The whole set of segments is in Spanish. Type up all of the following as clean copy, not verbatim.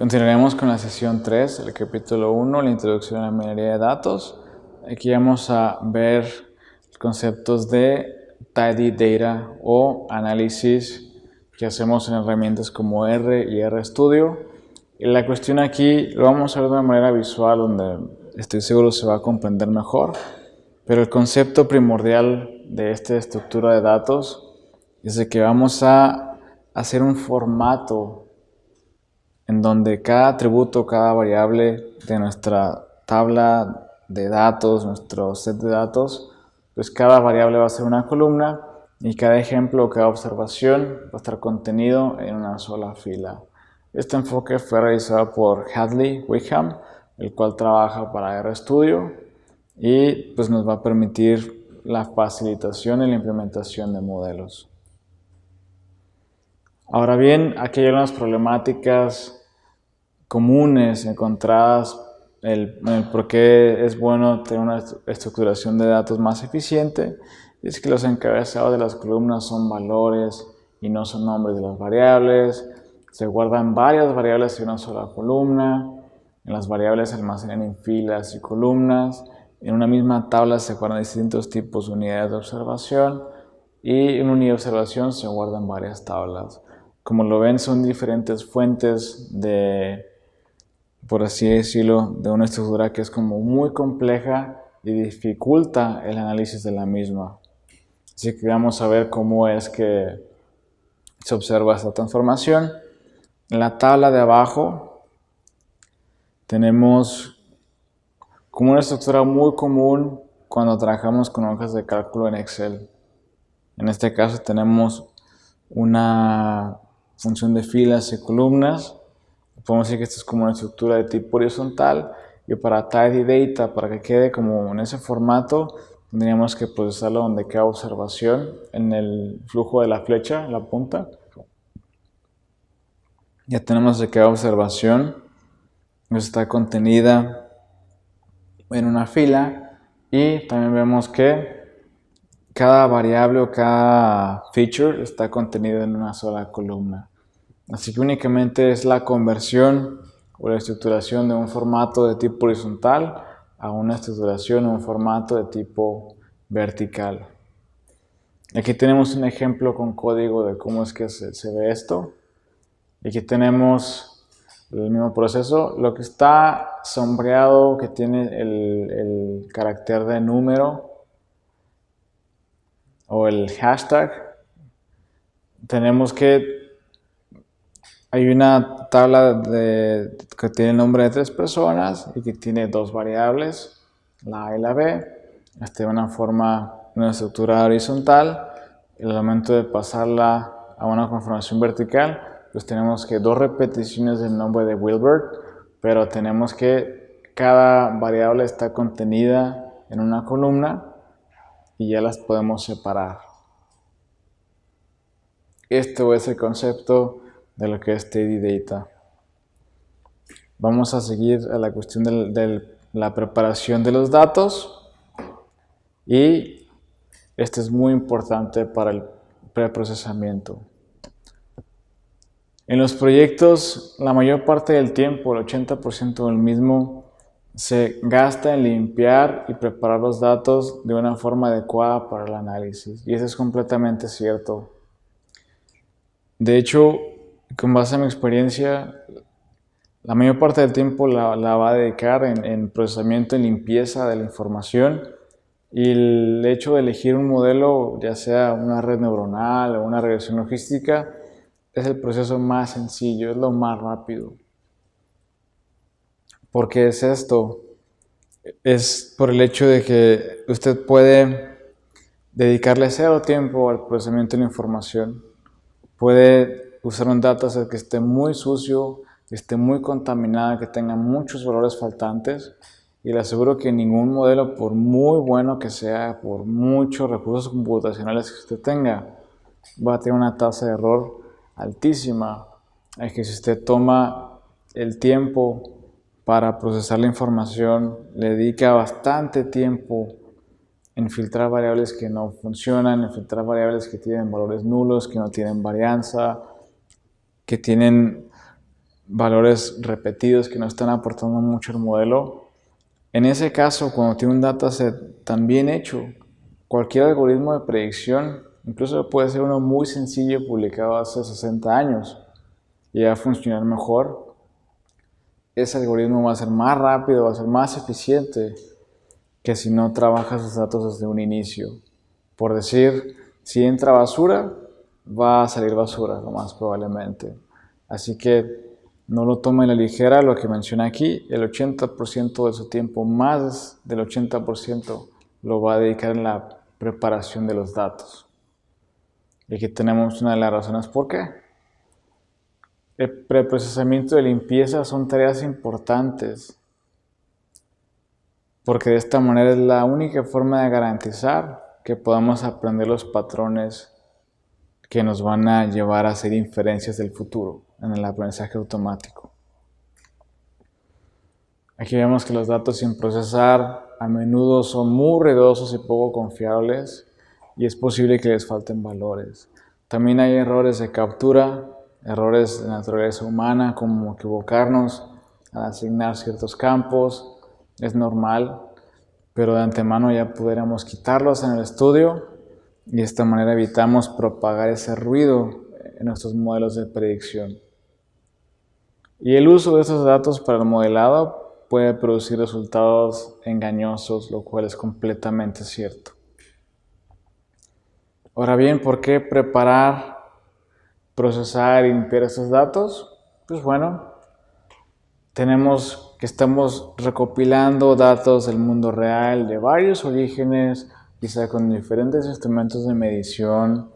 Continuaremos con la sesión 3, el capítulo 1, la introducción a la minería de datos. Aquí vamos a ver los conceptos de Tidy Data o análisis que hacemos en herramientas como R y RStudio. Y la cuestión aquí lo vamos a ver de una manera visual donde estoy seguro se va a comprender mejor. Pero el concepto primordial de esta estructura de datos es de que vamos a hacer un formato en donde cada atributo, cada variable de nuestra tabla de datos, nuestro set de datos, pues cada variable va a ser una columna y cada ejemplo o cada observación va a estar contenido en una sola fila. Este enfoque fue realizado por Hadley Wickham, el cual trabaja para RStudio y pues nos va a permitir la facilitación y la implementación de modelos. Ahora bien, aquí hay algunas problemáticas comunes encontradas en el por qué es bueno tener una estructuración de datos más eficiente. Es que los encabezados de las columnas son valores y no son nombres de las variables. Se guardan varias variables en una sola columna. En las variables se almacenan en filas y columnas. En una misma tabla se guardan distintos tipos de unidades de observación y en una unidad de observación se guardan varias tablas. Como lo ven, son diferentes fuentes de, por así decirlo, de una estructura que es como muy compleja y dificulta el análisis de la misma. Así que vamos a ver cómo es que se observa esta transformación. En la tabla de abajo tenemos como una estructura muy común cuando trabajamos con hojas de cálculo en Excel. En este caso tenemos una función de filas y columnas. Podemos decir que esto es como una estructura de tipo horizontal y para Tidy Data, para que quede como en ese formato, tendríamos que procesarlo donde queda observación en el flujo de la flecha, en la punta. Ya tenemos de queda observación, está contenida en una fila y también vemos que cada variable o cada feature está contenida en una sola columna. Así que únicamente es la conversión o la estructuración de un formato de tipo horizontal a una estructuración o un formato de tipo vertical. Aquí tenemos un ejemplo con código de cómo es que se ve esto. Aquí tenemos el mismo proceso. Lo que está sombreado, que tiene el carácter de número o el hashtag, tenemos que hay una tabla que tiene el nombre de 3 personas y que tiene 2 variables, la A y la B. Esta de una estructura horizontal. En el momento de pasarla a una conformación vertical, pues tenemos que 2 repeticiones del nombre de Wilbert, pero tenemos que cada variable está contenida en una columna y ya las podemos separar. Esto es el concepto de lo que es Tidy Data. Vamos a seguir a la cuestión de la preparación de los datos y esto es muy importante para el preprocesamiento. En los proyectos, la mayor parte del tiempo, el 80% del mismo, se gasta en limpiar y preparar los datos de una forma adecuada para el análisis. Y eso es completamente cierto. De hecho, con base en mi experiencia, la mayor parte del tiempo la va a dedicar en procesamiento y limpieza de la información. Y el hecho de elegir un modelo, ya sea una red neuronal o una regresión logística, es el proceso más sencillo, es lo más rápido. ¿Por qué es esto? Es por el hecho de que usted puede dedicarle 0 tiempo al procesamiento de la información. Puede usar un dataset que esté muy sucio, que esté muy contaminado, que tenga muchos valores faltantes. Y le aseguro que ningún modelo, por muy bueno que sea, por muchos recursos computacionales que usted tenga, va a tener una tasa de error altísima. Es que si usted toma el tiempo para procesar la información, le dedica bastante tiempo en filtrar variables que no funcionan, en filtrar variables que tienen valores nulos, que no tienen varianza, que tienen valores repetidos que no están aportando mucho al modelo. En ese caso, cuando tiene un dataset tan bien hecho, cualquier algoritmo de predicción, incluso puede ser uno muy sencillo publicado hace 60 años, y va a funcionar mejor. Ese algoritmo va a ser más rápido, va a ser más eficiente que si no trabajas los datos desde un inicio. Por decir, si entra basura, va a salir basura, lo más probablemente. Así que no lo tome a la ligera lo que menciona aquí. El 80% de su tiempo, más del 80%, lo va a dedicar en la preparación de los datos. Y aquí tenemos una de las razones por qué. El preprocesamiento de limpieza son tareas importantes, porque de esta manera es la única forma de garantizar que podamos aprender los patrones que nos van a llevar a hacer inferencias del futuro en el aprendizaje automático. Aquí vemos que los datos sin procesar a menudo son muy ruidosos y poco confiables, y es posible que les falten valores. También hay errores de captura, errores de naturaleza humana, como equivocarnos al asignar ciertos campos. Es normal, pero de antemano ya pudiéramos quitarlos en el estudio, y de esta manera evitamos propagar ese ruido en nuestros modelos de predicción. Y el uso de estos datos para el modelado puede producir resultados engañosos, lo cual es completamente cierto. Ahora bien, ¿por qué preparar, procesar y limpiar estos datos? Pues bueno, estamos recopilando datos del mundo real de varios orígenes, quizá con diferentes instrumentos de medición,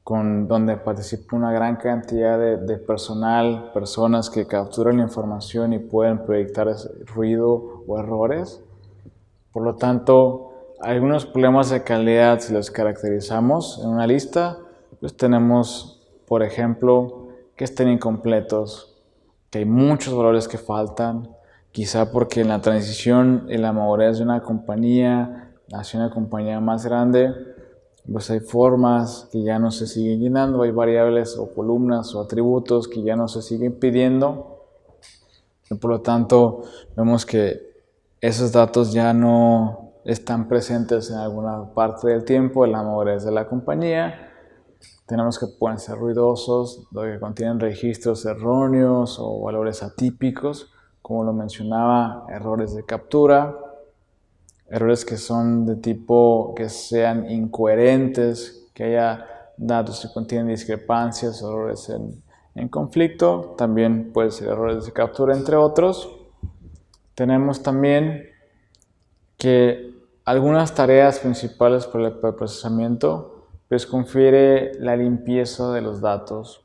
donde participa una gran cantidad de personas que capturan la información y pueden proyectar ruido o errores. Por lo tanto, algunos problemas de calidad, si los caracterizamos en una lista, pues tenemos, por ejemplo, que estén incompletos, que hay muchos valores que faltan, quizá porque en la transición y la madurez de una compañía hacia una compañía más grande, pues hay formas que ya no se siguen llenando, hay variables o columnas o atributos que ya no se siguen pidiendo, y por lo tanto vemos que esos datos ya no están presentes en alguna parte del tiempo de la madurez de la compañía. Tenemos que pueden ser ruidosos, que contienen registros erróneos o valores atípicos, como lo mencionaba, errores de captura, errores que son de tipo que sean incoherentes, que haya datos que contienen discrepancias, errores en conflicto, también pueden ser errores de captura, entre otros. Tenemos también que algunas tareas principales para el procesamiento pues confiere la limpieza de los datos.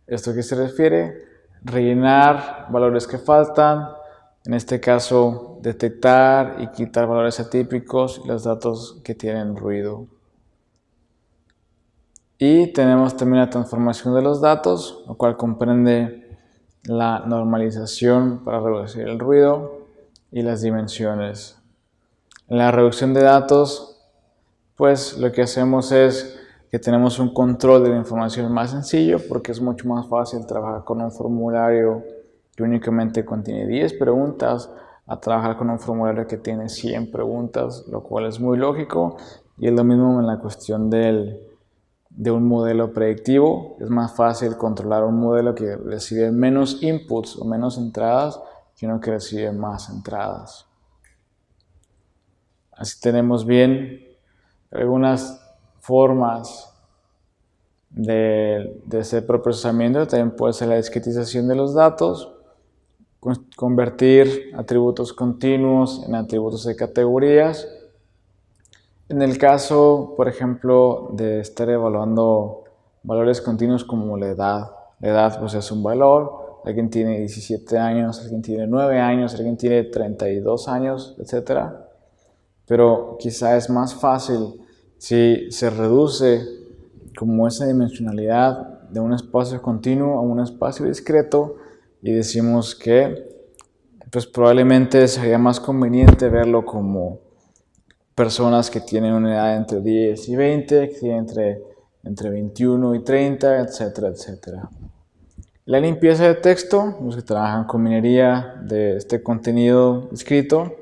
¿Esto a qué se refiere? Rellenar valores que faltan, en este caso detectar y quitar valores atípicos y los datos que tienen ruido. Y tenemos también la transformación de los datos, lo cual comprende la normalización para reducir el ruido y las dimensiones. En la reducción de datos, pues lo que hacemos es que tenemos un control de la información más sencillo, porque es mucho más fácil trabajar con un formulario que únicamente contiene 10 preguntas a trabajar con un formulario que tiene 100 preguntas, lo cual es muy lógico, y es lo mismo en la cuestión de un modelo predictivo. Es más fácil controlar un modelo que recibe menos inputs o menos entradas que uno que recibe más entradas. Así tenemos bien algunas formas de ese procesamiento. También puede ser la discretización de los datos, convertir atributos continuos en atributos de categorías. En el caso, por ejemplo, de estar evaluando valores continuos como la edad pues es un valor. Alguien tiene 17 años, alguien tiene 9 años, alguien tiene 32 años, etc. Pero quizá es más fácil si se reduce como esa dimensionalidad de un espacio continuo a un espacio discreto, y decimos que pues probablemente sería más conveniente verlo como personas que tienen una edad entre 10 y 20, que tienen entre 21 y 30, etcétera, etcétera. La limpieza de texto, los que trabajan con minería de este contenido escrito,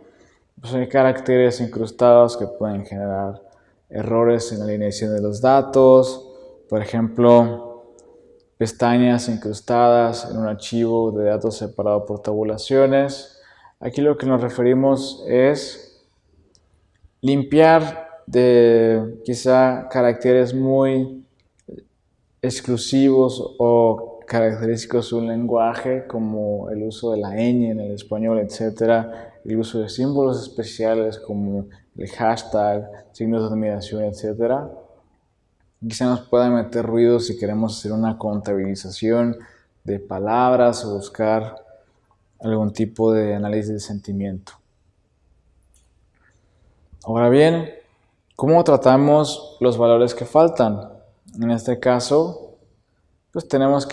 pues hay caracteres incrustados que pueden generar errores en la alineación de los datos, por ejemplo, pestañas incrustadas en un archivo de datos separado por tabulaciones. Aquí lo que nos referimos es limpiar de quizá caracteres muy exclusivos o característicos de un lenguaje, como el uso de la ñ en el español, etcétera, el uso de símbolos especiales como el hashtag, signos de admiración, etcétera. Quizá nos pueda meter ruido si queremos hacer una contabilización de palabras o buscar algún tipo de análisis de sentimiento. Ahora bien, ¿cómo tratamos los valores que faltan? En este caso, pues tenemos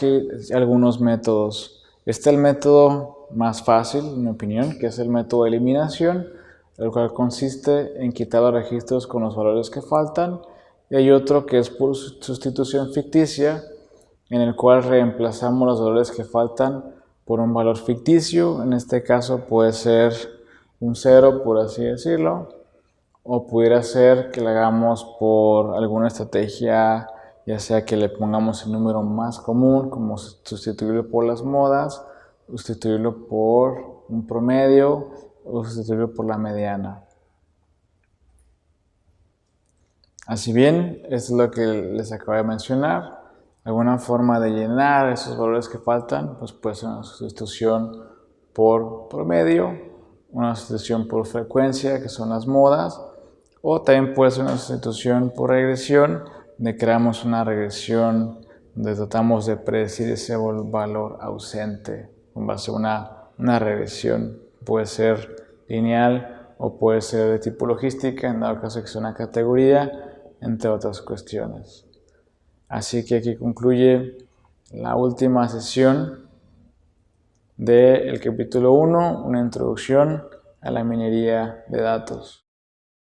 algunos métodos. Está el método más fácil, en mi opinión, que es el método de eliminación, el cual consiste en quitar los registros con los valores que faltan. Y hay otro que es por sustitución ficticia, en el cual reemplazamos los valores que faltan por un valor ficticio. En este caso puede ser un 0, por así decirlo, o pudiera ser que lo hagamos por alguna estrategia, ya sea que le pongamos el número más común, como sustituirlo por las modas, sustituirlo por un promedio o sustituirlo por la mediana. Así bien, esto es lo que les acabo de mencionar. Alguna forma de llenar esos valores que faltan, pues puede ser una sustitución por promedio, una sustitución por frecuencia, que son las modas, o también puede ser una sustitución por regresión, donde creamos una regresión donde tratamos de predecir ese valor ausente con base a una regresión. Puede ser lineal o puede ser de tipo logística, en dado caso que sea una categoría, entre otras cuestiones. Así que aquí concluye la última sesión del capítulo 1, una introducción a la minería de datos.